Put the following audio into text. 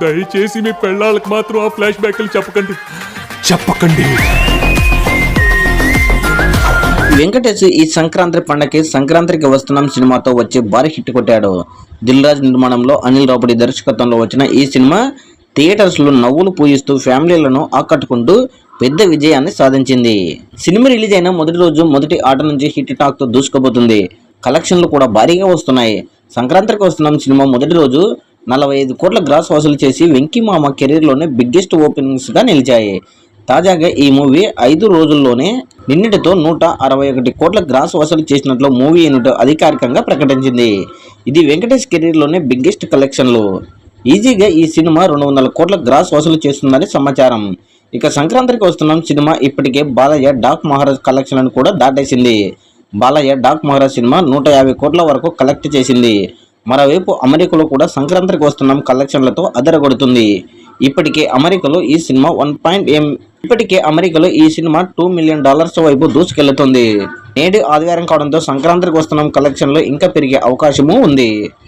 దయచేసి మీ పెళ్ళాళ్ళకి మాత్రం ఆ ఫ్లాష్ బ్యాక్లు చెప్పకండి. వెంకటేష్ ఈ సంక్రాంతి పండగకి సంక్రాంతికి వస్తున్నాం సినిమాతో వచ్చి భారీ హిట్ కొట్టాడు. దిల్ రాజు నిర్మాణంలో అనిల్ రావుపూడి దర్శకత్వంలో వచ్చిన ఈ సినిమా థియేటర్స్ లో నవ్వులు పూయిస్తూ ఫ్యామిలీలను ఆకట్టుకుంటూ పెద్ద విజయాన్ని సాధించింది. సినిమా రిలీజ్ అయిన మొదటి రోజు మొదటి ఆట నుంచి హిట్ టాక్ తో దూసుకుపోతుంది. కలెక్షన్లు కూడా భారీగా వస్తున్నాయి. సంక్రాంతికి వస్తున్నాం సినిమా మొదటి రోజు 45 కోట్ల గ్రాస్ వసూలు చేసి వెంకీ మామ కెరీర్ లోనే బిగ్గెస్ట్ ఓపెనింగ్స్ గా నిలిచాయి. తాజాగా ఈ మూవీ 5 రోజుల్లోనే నిన్నటితో 161 కోట్ల గ్రాస్ వసూలు చేసినట్లు మూవీ యూనిట్ అధికారికంగా ప్రకటించింది. ఇది వెంకటేష్ కెరీర్ లోనే బిగ్గెస్ట్ కలెక్షన్లు. ఈజీగా ఈ సినిమా 200 కోట్ల గ్రాస్ వసూలు చేస్తుందని సమాచారం. ఇక సంక్రాంతికి వస్తున్నాం సినిమా ఇప్పటికే బాలయ్య డాక్ మహారాజ్ కలెక్షన్లను కూడా దాటేసింది. బాలయ్య డాక్ మహారాజ్ సినిమా 150 కోట్ల వరకు కలెక్ట్ చేసింది. మరోవైపు అమెరికాలో కూడా సంక్రాంతికి వస్తున్నాం కలెక్షన్లతో అదరగొడుతుంది. ఇప్పటికే అమెరికాలో ఈ సినిమా $2 మిలియన్ వైపు దూసుకెళ్తుంది. నేడు ఆదివారం కావడంతో సంక్రాంతికి వస్తున్నాం కలెక్షన్లో ఇంకా పెరిగే అవకాశము ఉంది.